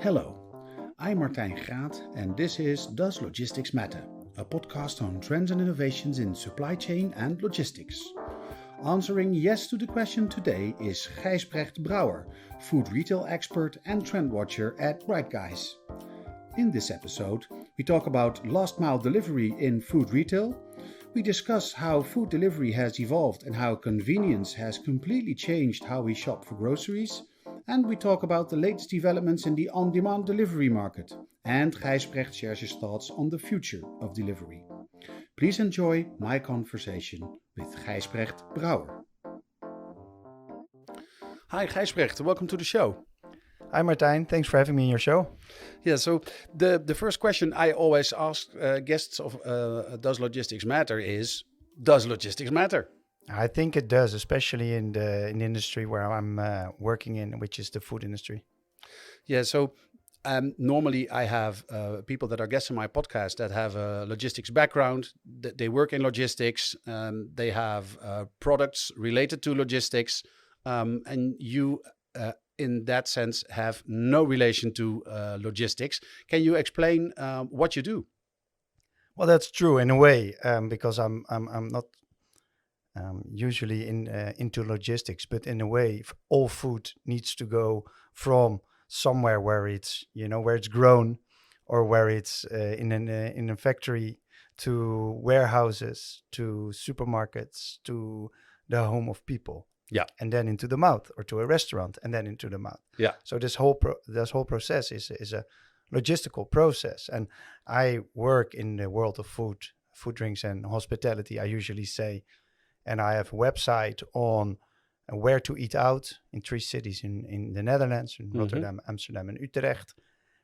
Hello, I'm Martijn Graat and this is Does Logistics Matter? A podcast on trends and innovations in supply chain and logistics. Answering yes to the question today is Gijsbregt Brouwer, food retail expert and trendwatcher at Gijs. In this episode, we talk about last mile delivery in food retail. We discuss how food delivery has evolved and how convenience has completely changed how we shop for groceries. And we talk about the latest developments in the on-demand delivery market. And Gijsbregt shares his thoughts on the future of delivery. Please enjoy my conversation with Gijsbregt Brouwer. Hi Gijsbregt, welcome to the show. Hi Martijn, thanks for having me in your show. Yeah, so the first question I always ask guests of Does Logistics Matter is, does logistics matter? I think it does, especially in the industry where I'm working in, which is the food industry. Yeah, so normally I have people that are guests on my podcast that have a logistics background. They work in logistics. They have products related to logistics. And you, in that sense, have no relation to logistics. Can you explain what you do? Well, that's true in a way, because I'm not usually into logistics, but in a way, all food needs to go from somewhere where it's grown, or where it's in a factory, to warehouses, to supermarkets, to the home of people. Yeah, and then into the mouth, or to a restaurant, and then into the mouth. Yeah. So this whole process is a logistical process, and I work in the world of food, drinks, and hospitality. I usually say. And I have a website on where to eat out in 3 cities in the Netherlands, in Rotterdam, Amsterdam, and Utrecht.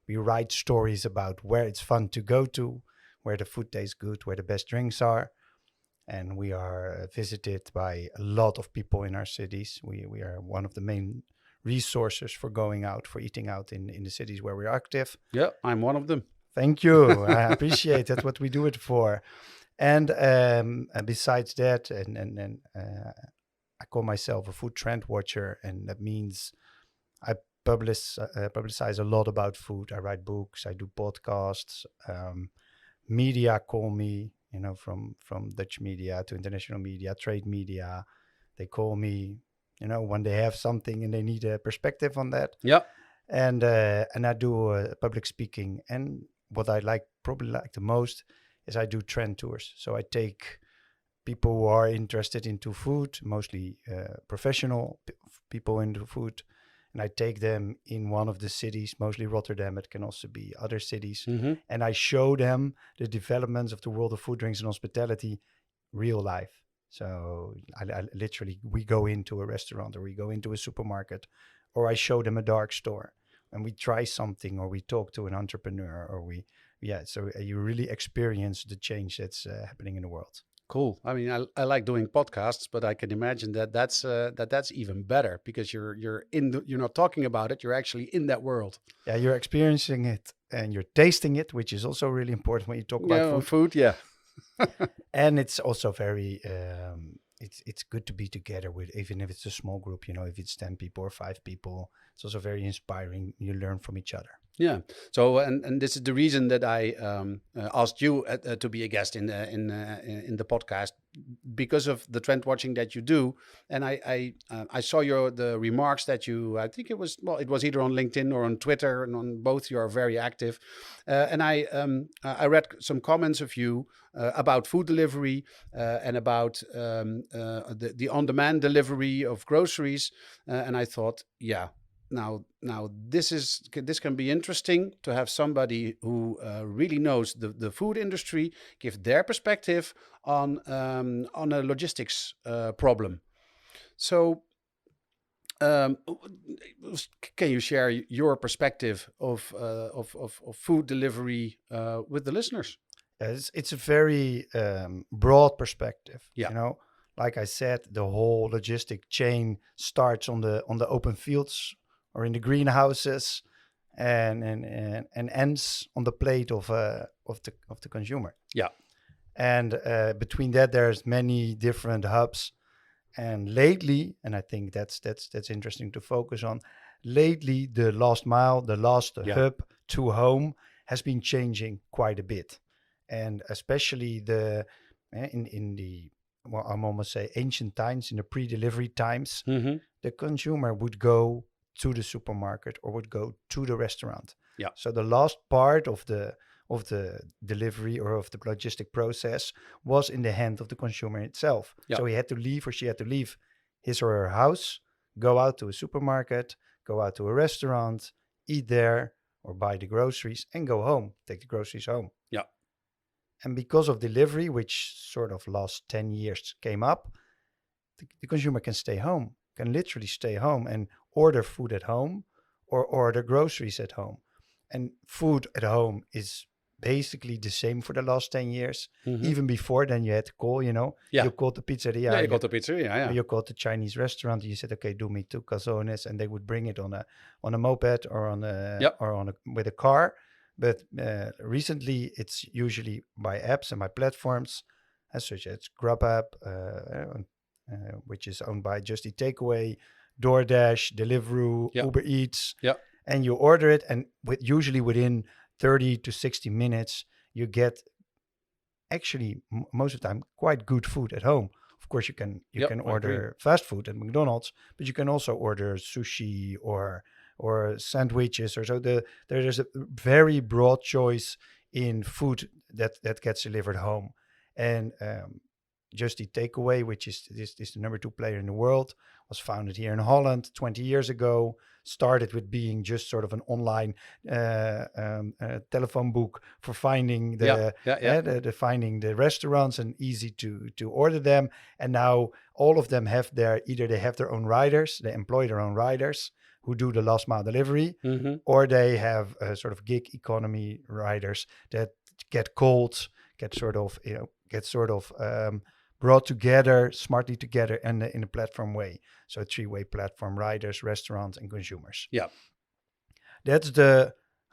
We write stories about where it's fun to go to, where the food tastes good, where the best drinks are. And we are visited by a lot of people in our cities. We are one of the main resources for going out, for eating out in the cities where we're active. Yeah, I'm one of them. Thank you. I appreciate that's what we do it for. And besides that, and I call myself a food trend watcher, and that means I publicize a lot about food. I write books, I do podcasts. Media call me, from Dutch media to international media, trade media. They call me, when they have something and they need a perspective on that. Yeah. And I do public speaking. And what I probably like the most is I do trend tours. So I take people who are interested into food, mostly professional people into food, and I take them in one of the cities, mostly Rotterdam. It can also be other cities. And I show them the developments of the world of food, drinks, and hospitality, real life. So I literally, we go into a restaurant, or we go into a supermarket, or I show them a dark store, and we try something, or we talk to an entrepreneur, or so you really experience the change that's happening in the world. Cool. I mean, I like doing podcasts, but I can imagine that's even better, because you're not talking about it. You're actually in that world. Yeah, you're experiencing it and you're tasting it, which is also really important when you talk about food. Yeah. And it's also very it's good to be together with, even if it's a small group. If it's 10 people or 5 people, it's also very inspiring. You learn from each other. Yeah. So, and this is the reason that I asked you to be a guest in the podcast, because of the trend watching that you do. And I saw the remarks that you, I think it was either on LinkedIn or on Twitter, and on both you are very active. And I read some comments of you about food delivery and about the on-demand delivery of groceries. And I thought, yeah. Now this can be interesting to have somebody who really knows the food industry give their perspective on a logistics problem. So, can you share your perspective of food delivery with the listeners? It's a very broad perspective. Yeah. Like I said, the whole logistic chain starts on the open fields, or in the greenhouses, and ends on the plate of the consumer. Yeah. And between that, there's many different hubs. And lately, and I think that's interesting to focus on. lately the last mile, the last Yeah. hub to home has been changing quite a bit. And especially in the, well, I'm almost say ancient times, in the pre-delivery times, Mm-hmm. the consumer would go to the supermarket or would go to the restaurant. Yeah. So the last part of the delivery or of the logistic process was in the hand of the consumer itself. Yeah. So he had to leave, or she had to leave his or her house, go out to a supermarket, go out to a restaurant, eat there or buy the groceries and go home, take the groceries home. Yeah. And because of delivery, which sort of last 10 years came up, the consumer can stay home, can literally stay home and order food at home or order groceries at home. And food at home is basically the same for the last 10 years. Mm-hmm. Even before then, you had to call, Yeah. you called the pizzeria. Yeah, you got the pizzeria, yeah. Or you called the Chinese restaurant. You said, okay, do me 2 calzones, and they would bring it on a moped or with a car. But recently, it's usually by apps and by platforms, such as Grubhub, which is owned by Just Eat Takeaway, DoorDash, Deliveroo, Yeah. Uber Eats. Yeah. And you order it, and usually within 30 to 60 minutes, you get actually most of the time quite good food at home. Of course, you can Yep, can I agree. order fast food at McDonald's, but you can also order sushi or sandwiches, or so. There's a very broad choice in food that gets delivered home. And Just Eat Takeaway, which is the number 2 player in the world, was founded here in Holland 20 years ago. Started with being just sort of an online telephone book for finding the finding the restaurants and easy to order them. And now all of them have they have their own riders, they employ their own riders who do the last mile delivery, Mm-hmm. or they have sort of gig economy riders that get called, get sort of brought together, smartly together in a platform way. So a 3-way platform: riders, restaurants, and consumers. Yeah. That's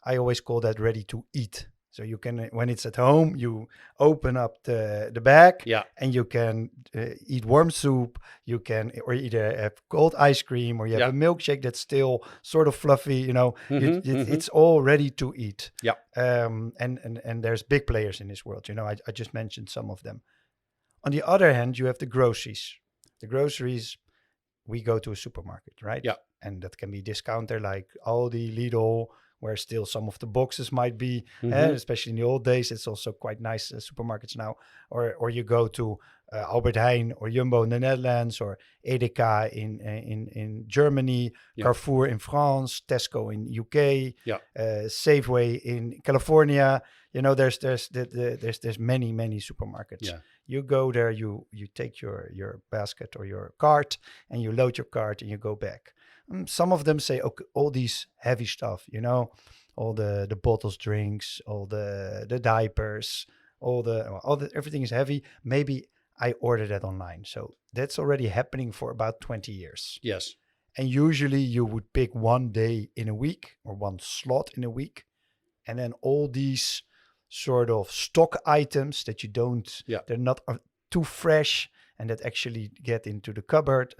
I always call that ready to eat. So you can, when it's at home, you open up the bag, Yeah. and you can eat warm soup. You can, or either have cold ice cream, or you have a milkshake that's still sort of fluffy. It's all ready to eat. Yeah. And there's big players in this world. I just mentioned some of them. On the other hand, you have the groceries. The groceries, we go to a supermarket, right? Yeah. And that can be discounter like Aldi, Lidl, where still some of the boxes might be, especially in the old days. It's also quite nice supermarkets now. Or you go to Albert Heijn or Jumbo in the Netherlands, or Edeka in Germany, Carrefour in France, Tesco in UK, Safeway in California. There's many supermarkets. Yeah. You go there, you take your basket or your cart, and you load your cart and you go back. Some of them say, okay, all these heavy stuff, all the bottles, drinks, all the diapers, all the everything is heavy. Maybe I order that online. So that's already happening for about 20 years. Yes. And usually you would pick one day in a week or one slot in a week. And then all these sort of stock items that you don't, they're not too fresh and that actually get into the cupboard,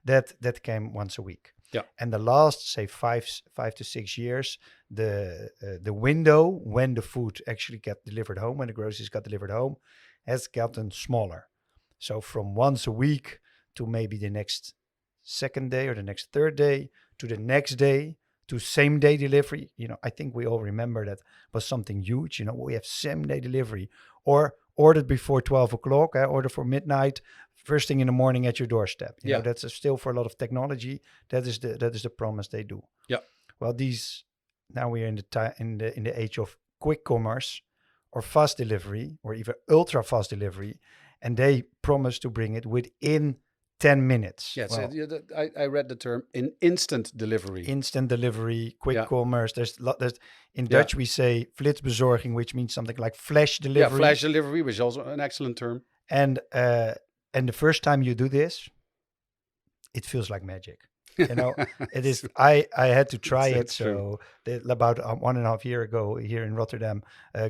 that came once a week. Yeah. And the last, say, 5 to 6 years, the window when the food actually got delivered home, when the groceries got delivered home, has gotten smaller. So from once a week to maybe the next second day or the next third day to the next day to same day delivery. I think we all remember that was something huge. We have same day delivery, or ordered before 12 o'clock, order for midnight, first thing in the morning at your doorstep. You know, that's still for a lot of technology. That is the promise they do. Yeah. Well, now we are in the age of quick commerce or fast delivery or even ultra fast delivery, and they promise to bring it within 10 minutes. Yes, I read the term in instant delivery. Instant delivery, quick commerce. There's in Dutch we say flitsbezorging, which means something like flash delivery. Yeah, flash delivery, which is also an excellent term. And the first time you do this, it feels like magic. It is. I had to try it. So about 1.5 years ago here in Rotterdam,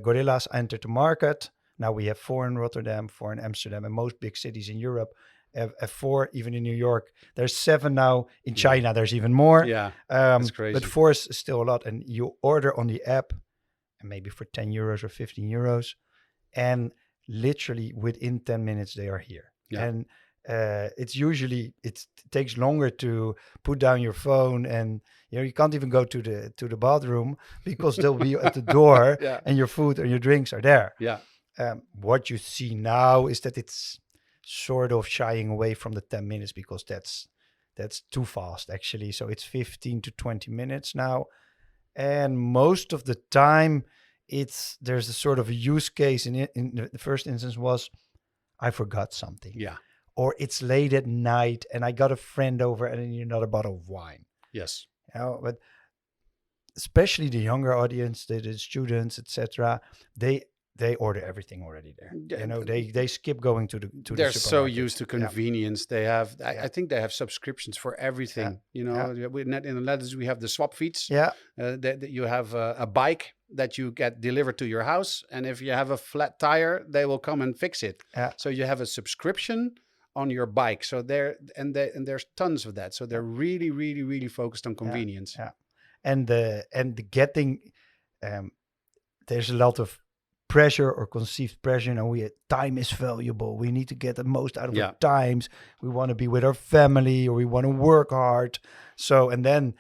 gorillas entered the market. Now we have 4 in Rotterdam, 4 in Amsterdam, and most big cities in Europe. 4, even in New York. There's 7 now. In China, there's even more. Yeah, that's crazy. But 4 is still a lot. And you order on the app, and maybe for 10 euros or 15 euros. And literally within 10 minutes, they are here. Yeah. And it takes longer to put down your phone, and you can't even go to the bathroom because they'll be at the door. Yeah. And your food and your drinks are there. Yeah. What you see now is that it's sort of shying away from the 10 minutes because that's too fast actually. So it's 15 to 20 minutes now, and most of the time there's a sort of a use case. In the first instance was, I forgot something. Yeah. Or it's late at night and I got a friend over and I need another bottle of wine. Yes. But especially the younger audience, the students, etc., they order everything already there. They skip going to the they're supermarket. so used to convenience. They have, Yeah. I think they have subscriptions for everything. In the Netherlands we have the swap fiets. Yeah. That you have a bike that you get delivered to your house, and if you have a flat tire, they will come and fix it. Yeah. So you have a subscription on your bike. So there's tons of that. So they're really, really, really focused on convenience. Yeah. And the getting there's a lot of pressure or conceived pressure. Time is valuable. We need to get the most out of our times. We want to be with our family, or we want to work hard. So, and then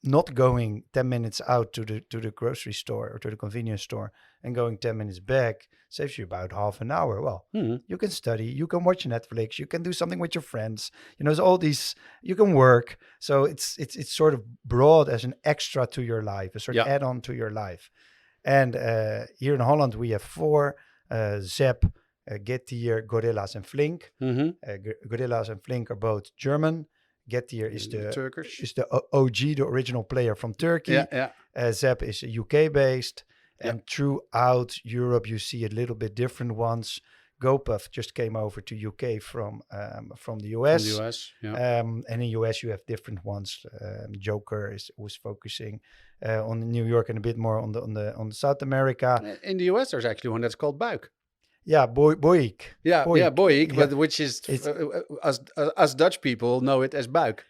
not going 10 minutes out to the grocery store or to the convenience store and going 10 minutes back saves you about half an hour. Well, you can study, you can watch Netflix, you can do something with your friends. There's all these, you can work. So it's sort of broad as an extra to your life, a sort of add-on to your life. And here in Holland, we have 4, Zep, Getir, Gorillas and Flink. Gorillas and Flink are both German. Getir is the Turkish. Is the OG, the original player from Turkey. Zep is UK based. And throughout Europe, you see a little bit different ones. GoPuff just came over to UK from the US. From the US, and in US, you have different ones. Joker was focusing on New York and a bit more on the South America. In the US, there's actually one that's called Buik. Yeah, Boik. Boik, but which is us Dutch people know it as Buik.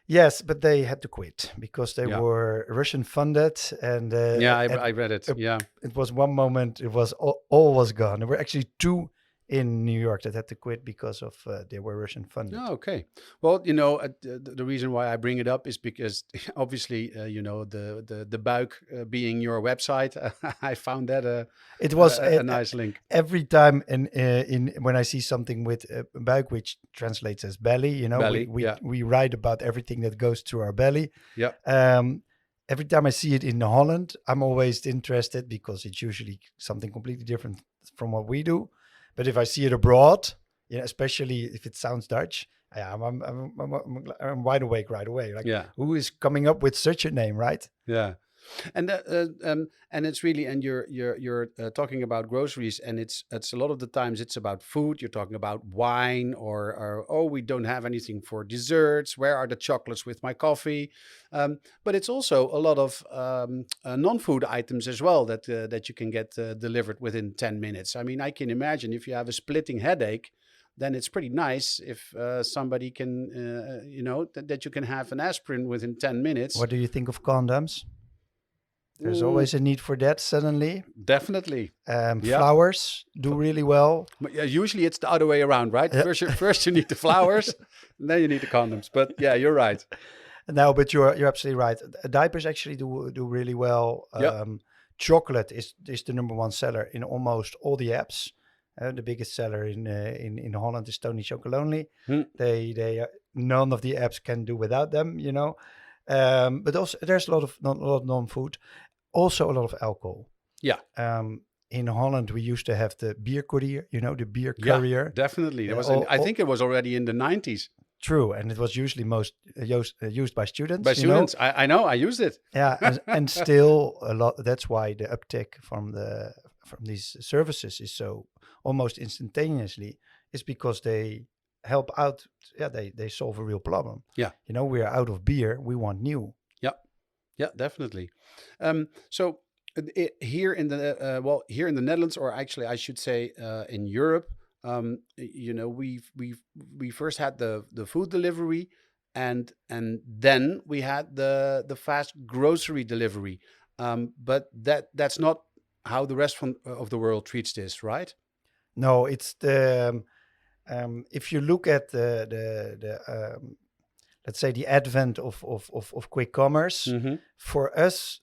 Yes, but they had to quit because they were Russian funded, and I read it. It was one moment. It was all was gone. There were actually 2 in New York that had to quit because of they were Russian funded. Oh, okay. Well, the reason why I bring it up is because obviously, the Buik being your website, I found that it was a nice link. Every time in when I see something with Buik, which translates as belly, belly, we write about everything that goes through our belly. Yeah. Every time I see it in Holland, I'm always interested because it's usually something completely different from what we do. But if I see it abroad, especially if it sounds Dutch, I'm wide awake right away. Who is coming up with such a name, right? Yeah, and it's really, and you're talking about groceries, and it's a lot of the times it's about food. You're talking about wine, or we don't have anything for desserts. Where are the chocolates with my coffee? But it's also a lot of non-food items as well that you can get delivered within 10 minutes. I mean, I can imagine if you have a splitting headache, then it's pretty nice if somebody can, that you can have an aspirin within 10 minutes. What do you think of condoms? There's always a need for that suddenly. Definitely. Flowers do really well. Usually it's the other way around, right? First you need the flowers, and then you need the condoms. But yeah, you're right. No, but you're absolutely right. Diapers actually do really well. Chocolate is the number 1 seller in almost all the apps. The biggest seller in Holland is Tony Chocolonely. They none of the apps can do without them, But also there's a lot of non-food, also a lot of alcohol. Yeah. In Holland, we used to have the beer courier, the beer courier. Yeah, definitely. I think it was already in the 90s. True, and it was usually most used by students. By students, I know, I used it. Yeah, and still a lot. That's why the uptick from these services is so almost instantaneously. Is because they help out. Yeah, they solve a real problem. Yeah, we are out of beer. We want new. Yeah, definitely. So here in the Netherlands, or actually I should say in Europe, we first had the food delivery, and then we had the fast grocery delivery. But that's not how the rest of the world treats this, right? No, it's the if you look at the let's say the advent of quick commerce, Mm-hmm. for us,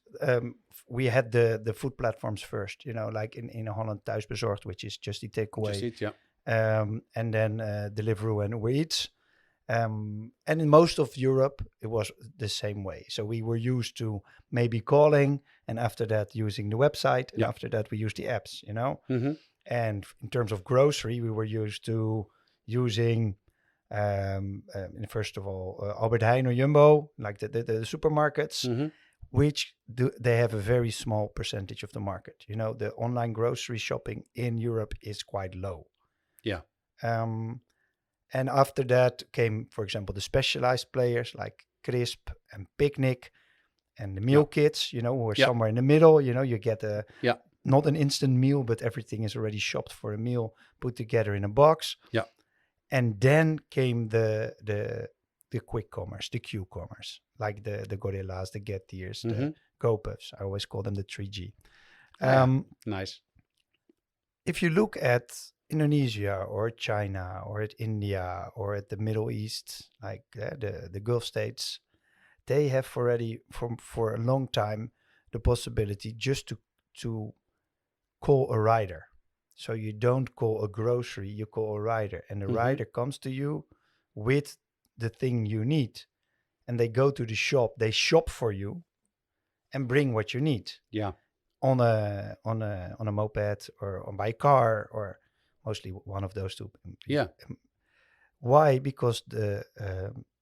we had the food platforms first, like in Holland Thuisbezorgd, which is just the Just takeaway, eat, yeah. and then Deliveroo and Uber Eats. And in most of Europe, it was the same way. So we were used to maybe calling, and after that using the website, and Yeah. after that we used the apps, Mm-hmm. And in terms of grocery, we were used to using, first of all, Albert Heijn or Jumbo, like the supermarkets, Mm-hmm. which they have a very small percentage of the market. The online grocery shopping in Europe is quite low. Yeah. And after that came, for example, the specialized players like Crisp and Picnic and the meal kits, who are Yeah. somewhere in the middle. You get Yeah. not an instant meal, but everything is already shopped for a meal, put together in a box. Yeah. And then came the quick commerce, the Q commerce, like the Gorillas, the Getir's, Mm-hmm. the GoPuffs. I always call them the 3G. Nice. If you look at Indonesia or China or at India or at the Middle East, like the Gulf states, they have already for a long time the possibility just to call a rider. So you don't call a grocery, you call a rider, and the Mm-hmm. rider comes to you with the thing you need, and they go to the shop, they shop for you, and bring what you need. Yeah. On a moped or by car, or mostly one of those two. Yeah. Why? Because the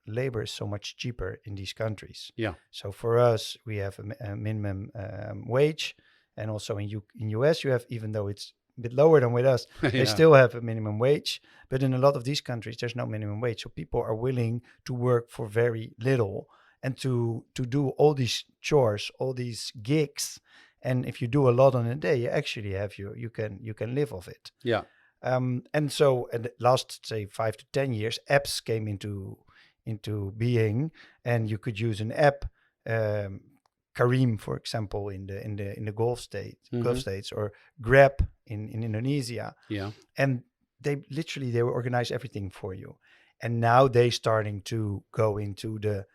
labor is so much cheaper in these countries. Yeah. So for us, we have a minimum wage, and also in US, you have, even though it's a bit lower than with us, they Yeah. still have a minimum wage. But in a lot of these countries, there's no minimum wage, so people are willing to work for very little and to do all these chores, all these gigs. And if you do a lot on a day, you actually have you can live off it. Yeah. And so, in the last, say, 5 to 10 years, apps came into being, and you could use an app, Kareem, for example, in the Gulf states, or Grab in Indonesia. Yeah. And they will organize everything for you. And now they starting to go into the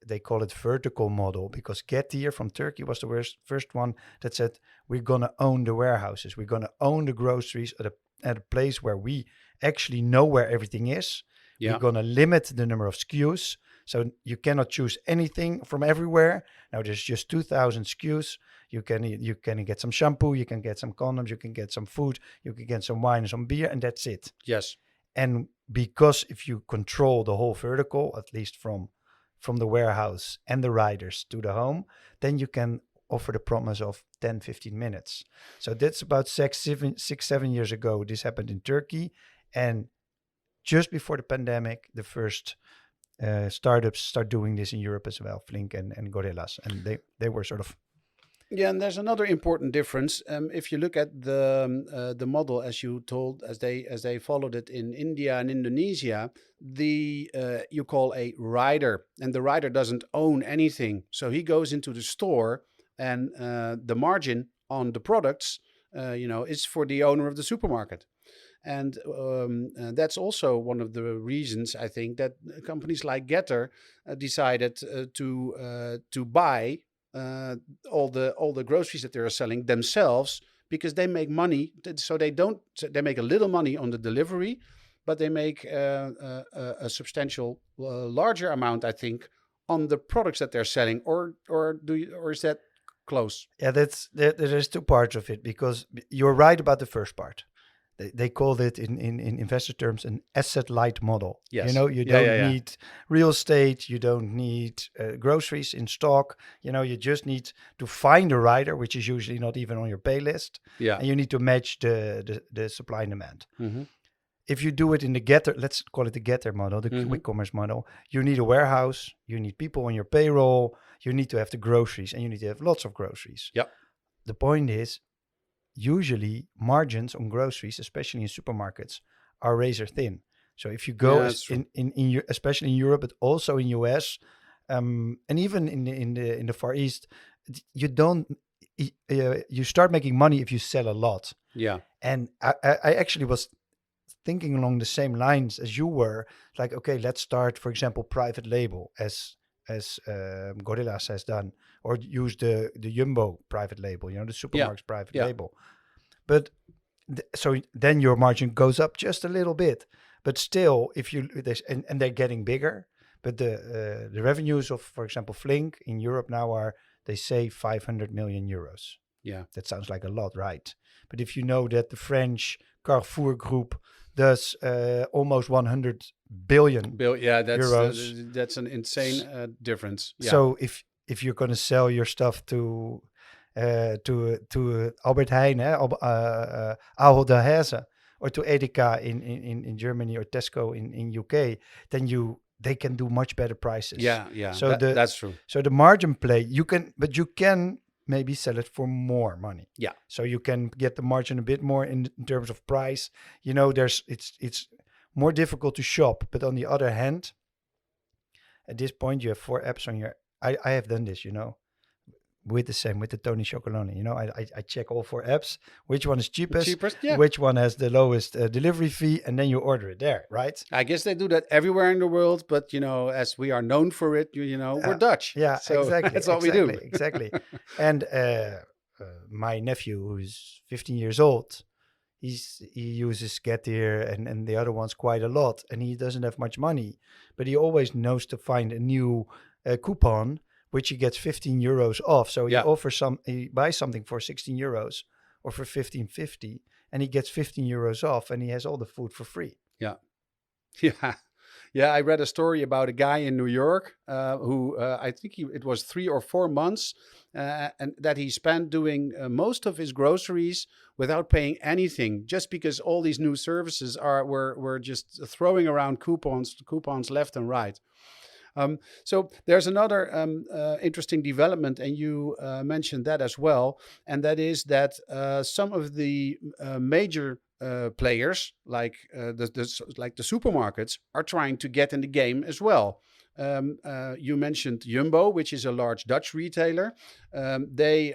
they call it vertical model, because Getir from Turkey was the first one that said, we're going to own the warehouses. We're going to own the groceries at a place where we actually know where everything is. Yeah. We're going to limit the number of SKUs. So you cannot choose anything from everywhere. Now there's just 2,000 SKUs. You can get some shampoo, you can get some condoms, you can get some food, you can get some wine and some beer, and that's it. Yes. And because if you control the whole vertical, at least from the warehouse and the riders to the home, then you can offer the promise of 10, 15 minutes. So that's about 7 years ago. This happened in Turkey. And just before the pandemic, the first startups start doing this in Europe as well, Flink and Gorillas. And they were sort of... Yeah, and there's another important difference. If you look at the model, as you told, as they followed it in India and Indonesia, you call a rider, and the rider doesn't own anything, so he goes into the store, and the margin on the products, is for the owner of the supermarket. And that's also one of the reasons, I think, that companies like Getir decided to buy all the groceries that they're selling themselves, because they make money. So they make a little money on the delivery, but they make a substantial larger amount, I think, on the products that they're selling. Or is that close? Yeah, there's two parts of it, because you're right about the first part. They called it in investor terms an asset-light model. Yes. You don't need real estate. You don't need groceries in stock. You just need to find a rider, which is usually not even on your pay list. Yeah. And you need to match the supply and demand. Mm-hmm. If you do it in the Getir, let's call it the Getir model, the quick commerce model, you need a warehouse. You need people on your payroll. You need to have the groceries, and you need to have lots of groceries. Yep. The point is, usually margins on groceries, especially in supermarkets, are razor thin. So if you go Yeah, that's true. especially in Europe, but also in US, and even in the Far East, you don't you start making money if you sell a lot. Yeah. And I actually was thinking along the same lines as you were, like, okay, let's start, for example, private label as Gorillas has done, or use the Jumbo private label, the Yeah. supermarket's private Yeah. label. But so then your margin goes up just a little bit, but still, if you and they're getting bigger, but the revenues of, for example, Flink in Europe now are, they say, 500 million euros. Yeah. That sounds like a lot, right? But if you know that the French Carrefour group does almost 100 billion Yeah, euros. that's an insane difference. Yeah. So if you're going to sell your stuff to Albert Heijn, Ahold Delhaize, or to Edeka in Germany, or Tesco in UK, then they can do much better prices. Yeah. Yeah. So that's true. So the margin play, you can maybe sell it for more money. Yeah. So you can get the margin a bit more in terms of price. It's more difficult to shop, but on the other hand, at this point you have 4 apps on your. I have done this, with the Tony Chocolonely. I check all 4 apps, which one is cheapest, Yeah. which one has the lowest delivery fee, and then you order it there, right? I guess they do that everywhere in the world, but as we are known for it, we're Dutch. Yeah, so exactly. That's what we do. Exactly. And my nephew, who's 15 years old, he uses Getir and the other ones quite a lot, and he doesn't have much money, but he always knows to find a new coupon, which he gets 15 euros off. So he buys something for 16 euros or for 15.50, and he gets 15 euros off, and he has all the food for free. Yeah. Yeah. Yeah, I read a story about a guy in New York who I think it was 3 or 4 months and that he spent doing most of his groceries without paying anything, just because all these new services were just throwing around coupons left and right. So there's another interesting development, and you mentioned that as well, and that is that some of the major players, like the supermarkets, are trying to get in the game as well. You mentioned Jumbo, which is a large Dutch retailer. They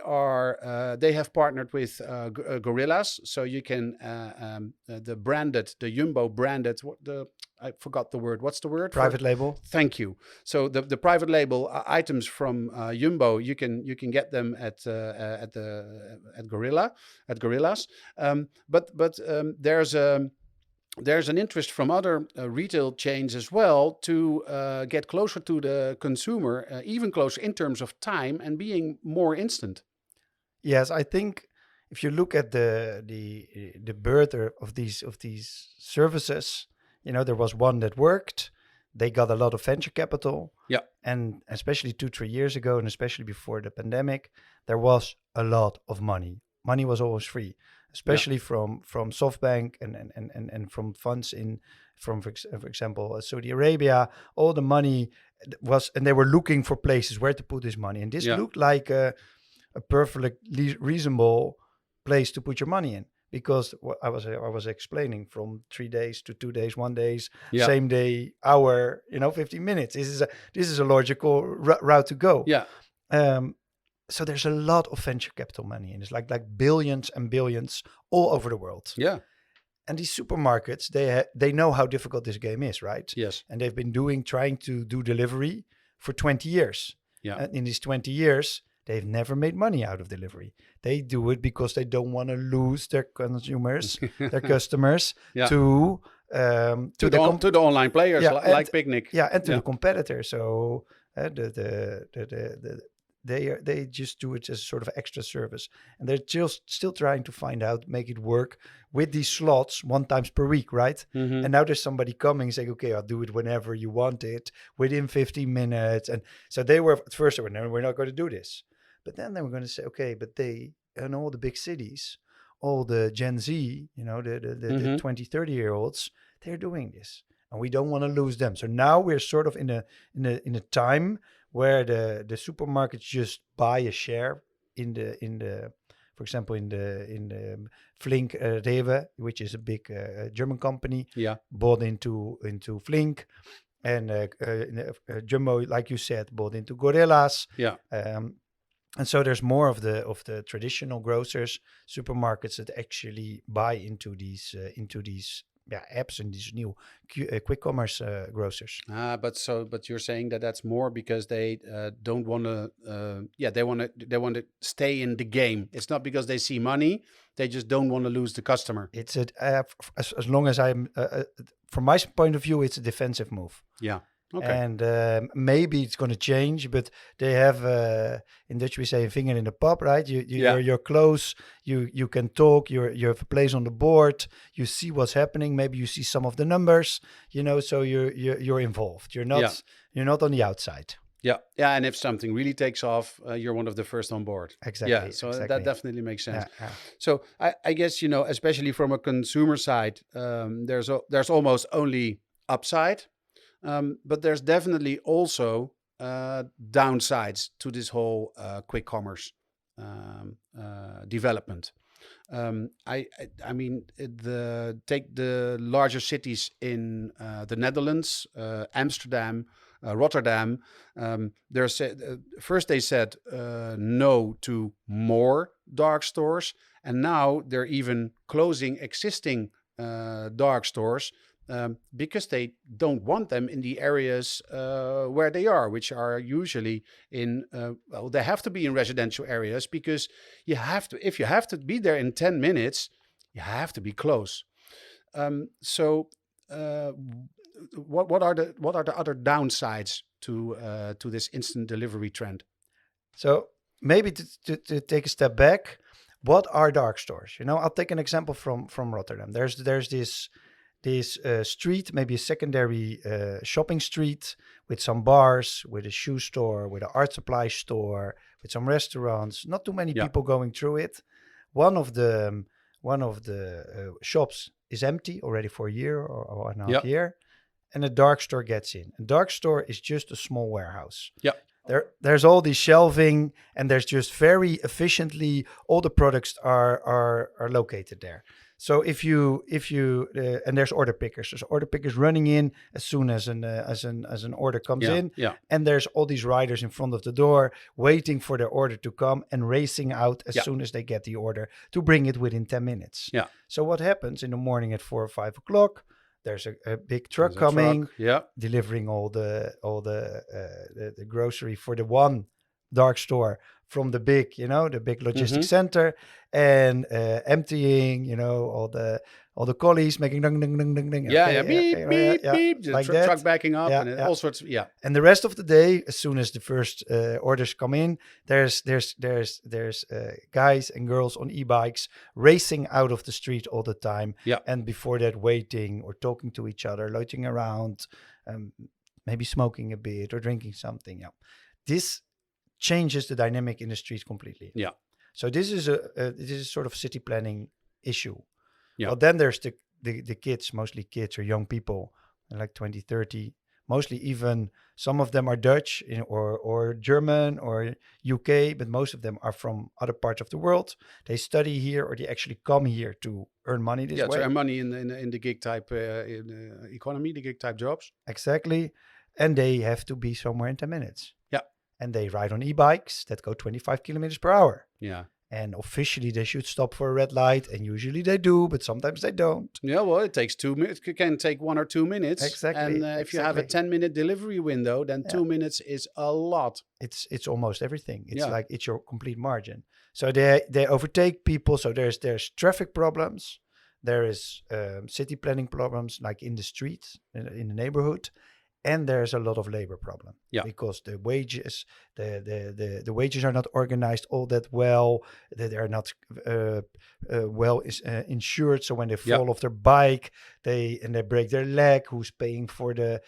have partnered with Gorillas, so you can the Jumbo branded. I forgot the word. What's the word? Private label. Thank you. So the private label items from Jumbo, you can get them at Gorillas. But there's an interest from other retail chains as well to get closer to the consumer, even closer in terms of time and being more instant. Yes, I think if you look at the birth of these services, there was one that worked. They got a lot of venture capital. Yeah. And especially 2-3 years ago, and especially before the pandemic, there was a lot of money. Money was always free, especially from SoftBank and from funds from for example, Saudi Arabia. All the money was, and they were looking for places where to put this money. And this looked like a perfectly reasonable place to put your money in. Because what I was explaining, from 3 days to 2 days, 1 day, same day, hour, 15 minutes. This is a logical route to go. Yeah. So there's a lot of venture capital money, and it's like billions and billions all over the world. Yeah. And these supermarkets, they know how difficult this game is, right? Yes. And they've been trying to do delivery for 20 years. Yeah. And in these 20 years, they've never made money out of delivery. They do it because they don't want to lose their consumers, their customers, to the online players, like Picnic. Yeah, and to the competitor. So they just do it as sort of extra service, and they're still trying to find out, make it work with these slots 1 time per week, right? Mm-hmm. And now there's somebody coming saying, okay, I'll do it whenever you want it, within 15 minutes. And so they were at first, no, we're not going to do this. But then they were going to say, okay, but they, in all the big cities, all the Gen Z, the 20, 30-year-olds, they're doing this, and we don't want to lose them. So now we're sort of in a time where the supermarkets just buy a share For example, in the Flink Rewe, which is a big German company, Yeah. bought into Flink, and Jumbo, like you said, bought into Gorillas. Yeah. And so there's more of the traditional grocers, supermarkets that actually buy into these apps and these new quick commerce grocers. But you're saying that that's more because they don't want to. They want to stay in the game. It's not because they see money. They just don't want to lose the customer. It's as long as I'm from my point of view, it's a defensive move. Yeah. Okay. And maybe it's going to change, but they have in Dutch we say a finger in the pop, right? You're close. You can talk. You have a place on the board. You see what's happening. Maybe you see some of the numbers. So you're involved. You're not on the outside. Yeah. And if something really takes off, you're one of the first on board. Exactly. Yeah. So exactly. that definitely makes sense. Yeah. So I guess especially from a consumer side, there's almost only upside. But there's definitely also downsides to this whole quick commerce development. I mean, take the larger cities in the Netherlands, Amsterdam, Rotterdam. First they said no to more dark stores, and now they're even closing existing dark stores. Because they don't want them in the areas where they are, which are usually they have to be in residential areas because if you have to be there in 10 minutes, you have to be close. What are the other downsides to this instant delivery trend? So maybe to take a step back, what are dark stores? I'll take an example from Rotterdam. There's this street, maybe a secondary shopping street with some bars, with a shoe store, with an art supply store, with some restaurants. Not too many people going through it. One of the shops is empty already for a year or 1.5 years, and a dark store gets in. A dark store is just a small warehouse. Yeah. There's all this shelving, and there's just very efficiently all the products are located there. So if you and there's order pickers. There's order pickers running in as soon as an order comes in. Yeah. And there's all these riders in front of the door waiting for their order to come and racing out as soon as they get the order to bring it within 10 minutes. Yeah. So what happens in the morning at 4 or 5 o'clock? There's a big truck coming, delivering all the grocery for the one dark store from the big, the big logistics center, and emptying, all the collies making ding ding ding ding ding. Beep. The like truck backing up and all sorts. And the rest of the day, as soon as the first orders come in, there's guys and girls on e-bikes racing out of the street all the time. Yeah. And before that, waiting or talking to each other, loitering around, maybe smoking a bit or drinking something. Yeah. This changes the dynamic in the street completely. Yeah. So this is sort of city planning issue. Yeah. Well, then there's the kids, mostly kids or young people, like 20, 30. Mostly even some of them are Dutch or German or UK, but most of them are from other parts of the world. They study here or they actually come here to earn money this way. To earn money in the gig type economy, the gig type jobs. Exactly. And they have to be somewhere in 10 minutes. Yeah. And they ride on e-bikes that go 25 kilometers per hour. Yeah. And officially they should stop for a red light, and usually they do, but sometimes they don't. Yeah, well, it takes 2 minutes. It can take 1 or 2 minutes. Exactly. And if you have a 10-minute delivery window, then 2 minutes is a lot. It's almost everything. It's like it's your complete margin. So they overtake people. So there's traffic problems. There is city planning problems, like in the streets, in the neighborhood. And there's a lot of labor problem because the wages, the wages are not organized all that well. They are not well insured. So when they fall off their bike, they break their leg. Who's paying for the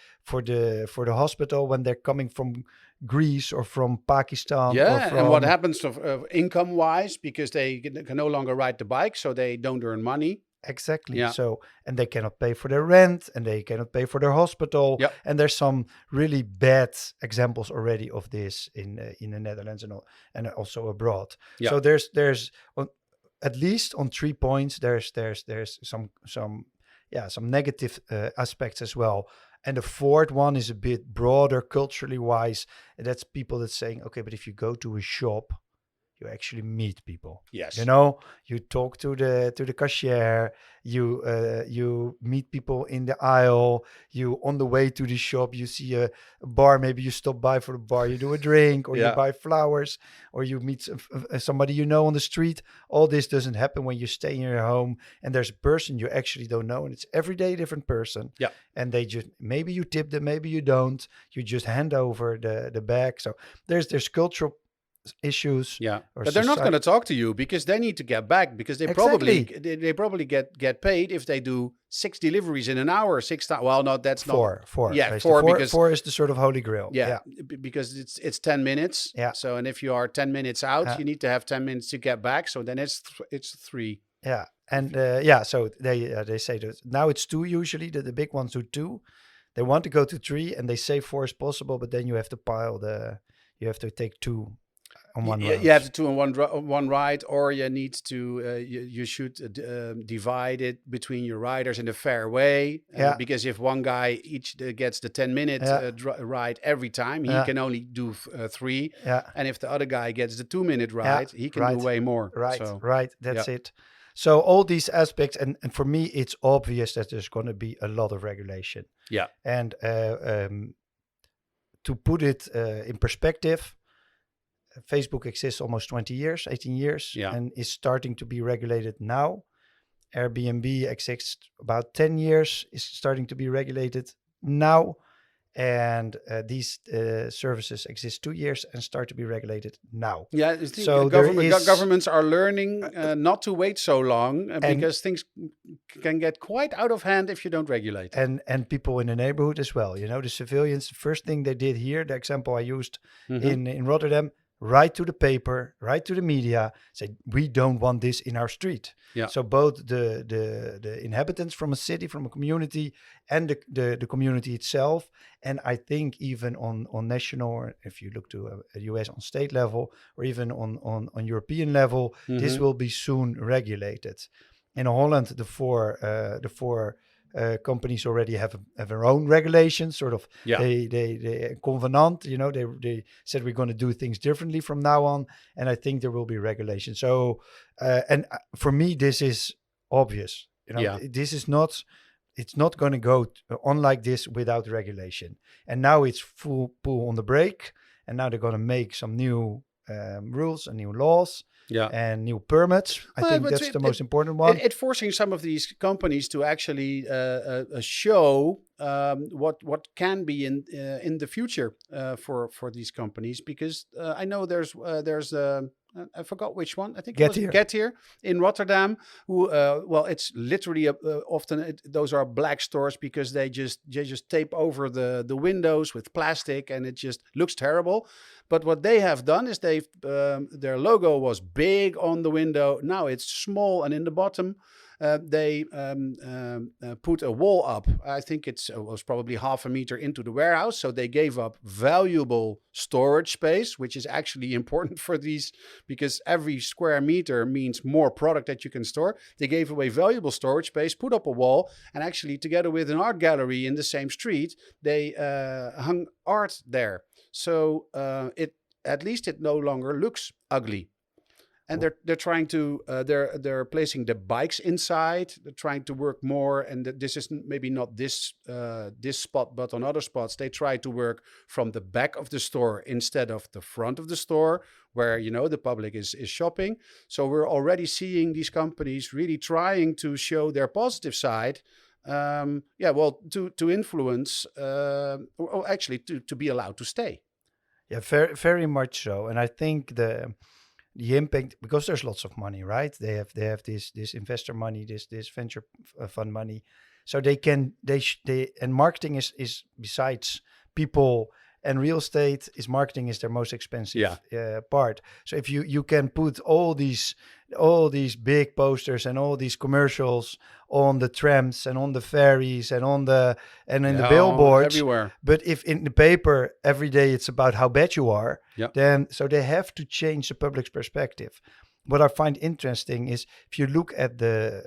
hospital when they're coming from Greece or from Pakistan? Yeah, and what happens income wise, because they can no longer ride the bike, so they don't earn money. Exactly. Yeah. So, and they cannot pay for their rent, and they cannot pay for their hospital. Yep. And there's some really bad examples already of this in the Netherlands and also abroad. Yep. So there's at least on 3 points, there's some negative aspects as well. And the fourth one is a bit broader culturally wise, and that's people that's saying, okay, but if you go to a shop, you actually meet people. Yes. You talk to the cashier, you meet people in the aisle, you on the way to the shop, you see a bar, maybe you stop by for the bar, you do a drink, or you buy flowers, or you meet somebody on the street. All this doesn't happen when you stay in your home and there's a person you actually don't know, and it's every day a different person. Yeah. And they just, maybe you tip them, maybe you don't, you just hand over the bag. So there's cultural issues, but they're not going to talk to you because they need to get back, because they probably get paid if they do 6 deliveries in an hour, 6 times. Well, no, that's four. Yeah, four because 4 is the sort of holy grail. Because it's 10 minutes. So, and if you are 10 minutes out, you need to have 10 minutes to get back. So then it's 3. Yeah, and so they say that now it's 2 usually. The big ones do 2. They want to go to 3, and they say 4 is possible, but then you have to you have to take 2. You have to 2 on one ride, or you need to you should divide it between your riders in a fair way. Because if one guy each gets the 10-minute ride every time, he can only do 3. And if the other guy gets the 2-minute ride, he can do way more. Right. That's it. So all these aspects, and for me, it's obvious that there's going to be a lot of regulation. And to put it in perspective, Facebook exists almost 18 years, and is starting to be regulated now. Airbnb exists about 10 years, is starting to be regulated now. And these services exist 2 years and start to be regulated now. So governments are learning not to wait so long, because things can get quite out of hand if you don't regulate. And people in the neighborhood as well. The civilians, the first thing they did here, the example I used in Rotterdam, write to the paper, write to the media, say, we don't want this in our street. So both the inhabitants from a city, from a community, and the community itself, and I think even on national, or if you look to a US on state level, or even on European level, this will be soon regulated. In Holland, the four companies already have their own regulations, sort of. They covenant, they said we're going to do things differently from now on, and I think there will be regulation. So and for me, this is obvious. This is not, it's not going to go on like this without regulation. And now it's full pull on the brake, and now they're going to make some new rules and new laws. And new permits. I think that's the most important one. It's forcing some of these companies to actually show what can be in the future for these companies, because I know there's I forgot which one. I think it was Get Here in Rotterdam. Who it's literally often those are black stores, because they just tape over the windows with plastic, and it just looks terrible. But what they have done is their logo was big on the window. Now it's small, and in the bottom they put a wall up. I think it was probably 0.5 meter into the warehouse. So they gave up valuable storage space, which is actually important for these, because every square meter means more product that you can store. They gave away valuable storage space, put up a wall, and actually together with an art gallery in the same street, they hung art there. So at least it no longer looks ugly. And they're trying to they're placing the bikes inside. They're trying to work more, and this is maybe not this spot, but on other spots they try to work from the back of the store instead of the front of the store, where the public is shopping. So we're already seeing these companies really trying to show their positive side. To influence, or actually to be allowed to stay. Yeah, very, very much so. And I think the impact, because there's lots of money, right? They have this investor money, this venture fund money, so and marketing is besides people and real estate, marketing is their most expensive part. So if you can put all these big posters and all these commercials on the trams and on the ferries and in the billboards everywhere, but if in the paper every day it's about how bad you are, then so they have to change the public's perspective. what I find interesting is if you look at the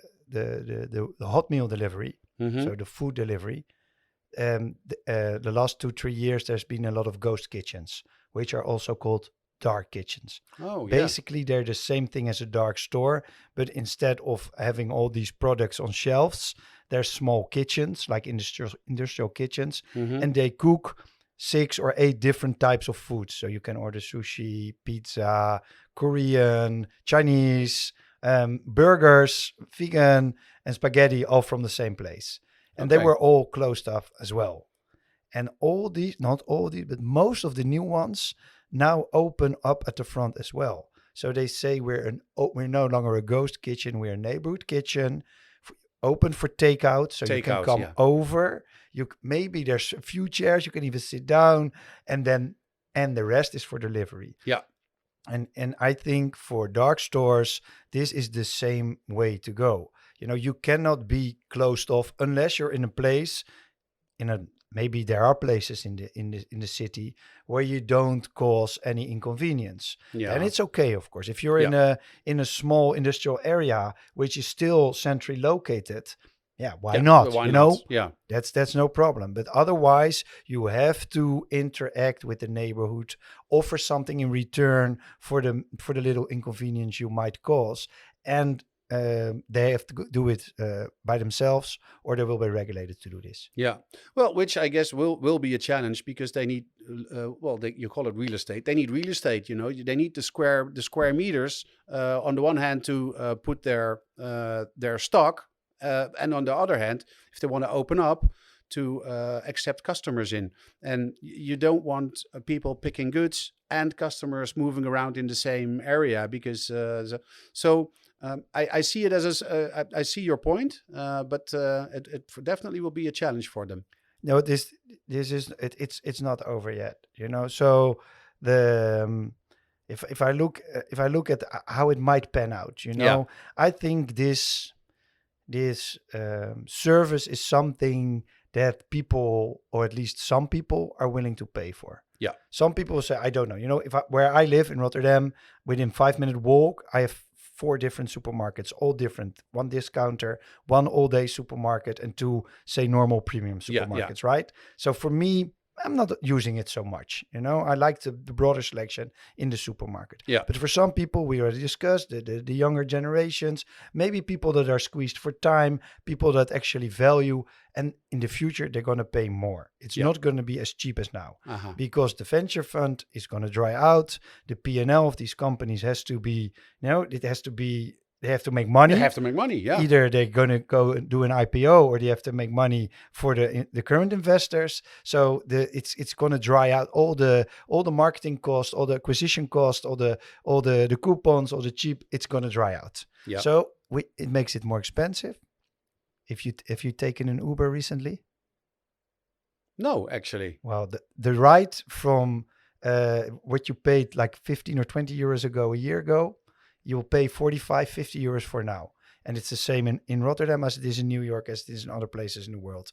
hot meal delivery, Mm-hmm. so the food delivery, the last 2-3 years, there's been a lot of ghost kitchens, which are also called dark kitchens. Oh, yeah. Basically, they're the same thing as a dark store, but instead of having all these products on shelves, they're small kitchens, like industrial kitchens, Mm-hmm. and they cook 6 or 8 different types of foods. So you can order sushi, pizza, Korean, Chinese, burgers, vegan, and spaghetti, all from the same place. And they Okay. were all closed up as well. And all these, not all these, but most of the new ones now open up at the front as well. So they say we're no longer a ghost kitchen, we're a neighborhood kitchen, open for takeout. So you can Takeout, come yeah. over. Maybe there's a few chairs, you can even sit down, and the rest is for delivery. Yeah. And I think for dark stores, this is the same way to go. You cannot be closed off unless you're in a place, maybe there are places in the city where you don't cause any inconvenience. Yeah. And it's okay, of course. If you're Yeah. in a small industrial area which is still centrally located, why Yeah, not? why not? Yeah. That's no problem. But otherwise, you have to interact with the neighborhood, offer something in return for the little inconvenience you might cause, and they have to do it by themselves, or they will be regulated to do this. Yeah. Well, which I guess will be a challenge because they need, you call it real estate. They need real estate. They need the square meters on the one hand to put their stock, and on the other hand, if they want to open up, to accept customers in. And you don't want people picking goods and customers moving around in the same area because I see it as I see your point, but it definitely will be a challenge for them. No, this is it's not over yet. So the if I look at how it might pan out, Yeah. I think this service is something that people, or at least some people, are willing to pay for. Yeah. Some people say, I don't know. Where I live in Rotterdam, within 5-minute walk, I have 4 different supermarkets, all different. 1 discounter, 1 all-day supermarket, and 2, say, normal premium supermarkets, right? So for me, I'm not using it so much. I like the broader selection in the supermarket. Yeah. But for some people, we already discussed the younger generations, maybe people that are squeezed for time, people that actually value, and in the future, they're going to pay more. It's not going to be as cheap as now because the venture fund is going to dry out. The P&L of these companies has to be, it has to be, they have to make money. They have to make money, yeah. Either they're going to go and do an IPO, or they have to make money for the current investors. So it's going to dry out all the marketing costs, all the acquisition costs, all the coupons, all the cheap. It's going to dry out. Yeah. So it makes it more expensive. If you taken an Uber recently? No, actually. Well, the ride from what you paid like 15 or 20 euros ago, a year ago, you will pay 45, 50 euros for now. And it's the same in Rotterdam as it is in New York, as it is in other places in the world.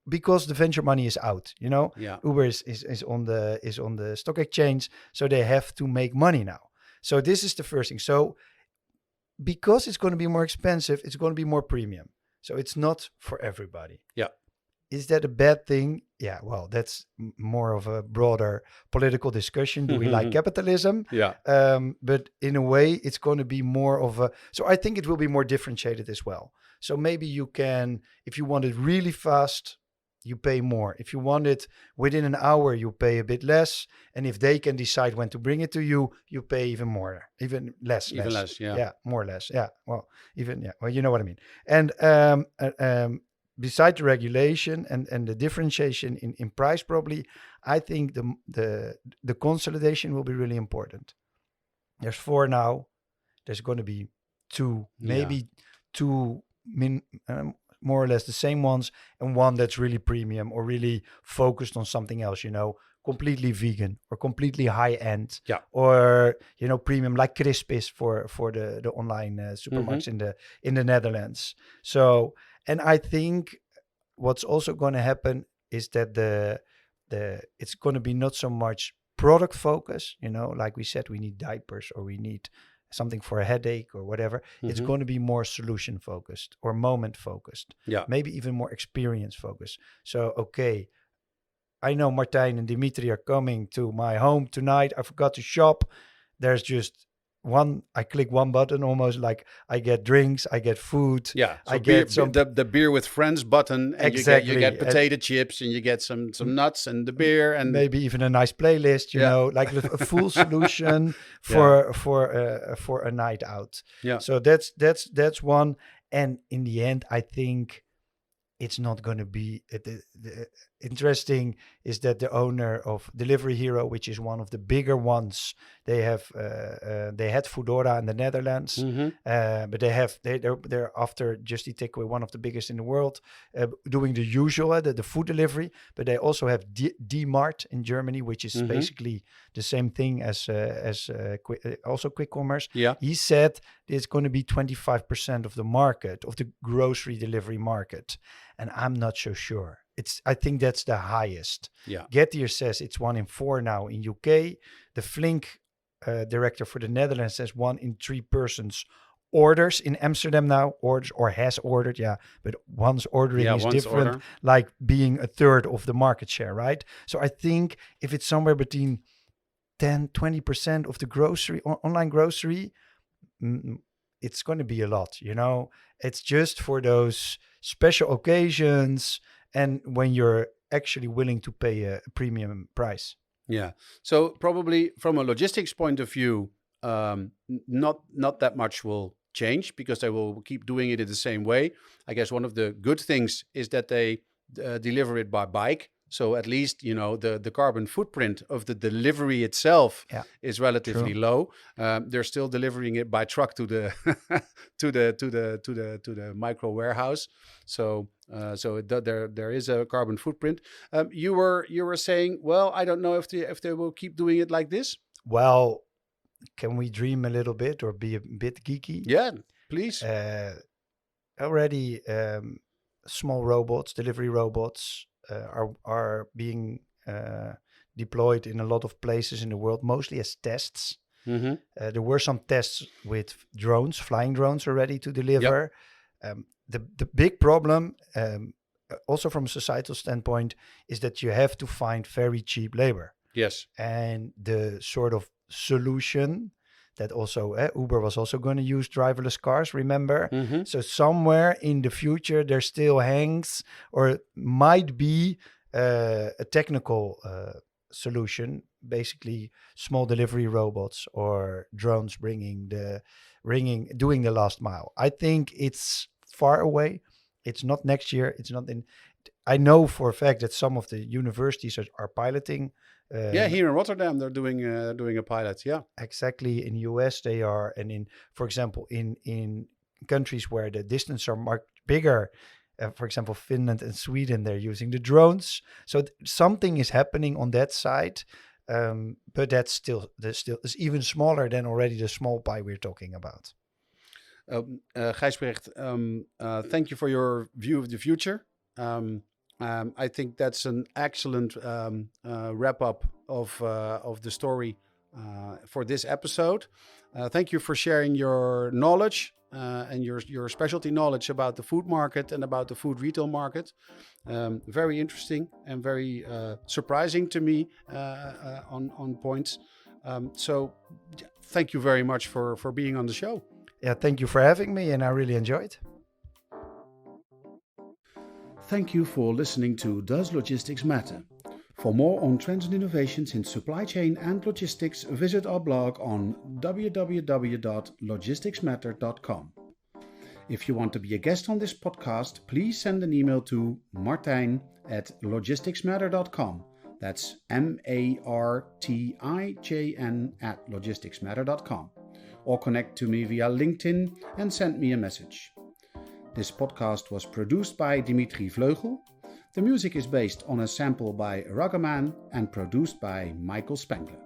Because the venture money is out, Yeah. Uber is on the stock exchange, so they have to make money now. So this is the first thing. So because it's going to be more expensive, it's going to be more premium. So it's not for everybody. Yeah. Is that a bad thing? Yeah, well, that's more of a broader political discussion. Do we like capitalism? Yeah. But in a way, it's going to be more of a... So I think it will be more differentiated as well. So maybe you can, if you want it really fast, you pay more. If you want it within an hour, you pay a bit less. And if they can decide when to bring it to you, you pay even more, even less. Even less, yeah. Yeah, more or less. Yeah, well, you know what I mean. And beside the regulation and the differentiation in price, probably, I think the consolidation will be really important. There's 4 now. There's going to be 2, maybe 2 more or less the same ones, and 1 that's really premium or really focused on something else, completely vegan or completely high end, or premium, like Crisp is for the online supermarkets in the Netherlands. So, and I think what's also going to happen is that it's going to be not so much product focus, like we said, we need diapers or we need something for a headache or whatever. It's going to be more solution focused or moment focused. Yeah. Maybe even more experience focused. So, okay, I know Martijn and Dimitri are coming to my home tonight. I forgot to shop. There's just I click one button, almost like I get drinks, I get food. Yeah, so I get the beer with friends button, and exactly. you get potato chips, and you get some nuts and the beer, and maybe even a nice playlist. Like a full solution for a night out. Yeah. So that's one. And in the end, I think it's not going to be the interesting is that the owner of Delivery Hero, which is one of the bigger ones, they had Foodora in the Netherlands, but they're after Just Eat Takeaway one of the biggest in the world, doing the usual the food delivery, but they also have D-Mart in Germany, which is basically the same thing as also quick commerce. Yeah, he said it's going to be 25% of the market, of the grocery delivery market. And I'm not so sure. I think that's the highest. Yeah. Gettier says it's 1 in 4 now in UK. The Flink director for the Netherlands says 1 in 3 persons orders in Amsterdam now, orders or has ordered. Yeah, but one's ordering is different, like being a third of the market share, right? So I think if it's somewhere between 10-20% of the grocery, online grocery, it's going to be a lot, It's just for those special occasions and when you're actually willing to pay a premium price. Yeah. So probably from a logistics point of view, not that much will change because they will keep doing it in the same way. I guess one of the good things is that they deliver it by bike. So at least, the carbon footprint of the delivery itself is relatively low. They're still delivering it by truck to the to the micro warehouse. So there is a carbon footprint. You were saying, well, I don't know if they will keep doing it like this. Well, can we dream a little bit or be a bit geeky? Yeah, please. Already, small robots, delivery robots, are being deployed in a lot of places in the world, mostly as tests. There were some tests with drones, flying drones already to deliver. Yep. The big problem, also from a societal standpoint, is that you have to find very cheap labor. Yes. And the sort of solution that also Uber was also going to use driverless cars, remember? So somewhere in the future, there still hangs or might be a technical solution, basically small delivery robots or drones doing the last mile. I think it's far away. It's not next year. It's not in. I know for a fact that some of the universities are piloting. Here in Rotterdam, they're doing a pilot. Yeah, exactly. In US, they are, and for example, in countries where the distance are much bigger, for example, Finland and Sweden, they're using the drones. So something is happening on that side, but that's still is even smaller than already the small pie we're talking about. Gijsbregt, thank you for your view of the future. I think that's an excellent wrap up of the story for this episode. Thank you for sharing your knowledge and your specialty knowledge about the food market and about the food retail market. Very interesting and very surprising to me on points. So thank you very much for being on the show. Yeah, thank you for having me, and I really enjoyed. Thank you for listening to Does Logistics Matter? For more on trends and innovations in supply chain and logistics, visit our blog on www.logisticsmatter.com. If you want to be a guest on this podcast, please send an email to martijn@logisticsmatter.com. That's martijn@logisticsmatter.com. Or connect to me via LinkedIn and send me a message. This podcast was produced by Dimitri Vleugel. The music is based on a sample by Ruggerman and produced by Michael Spengler.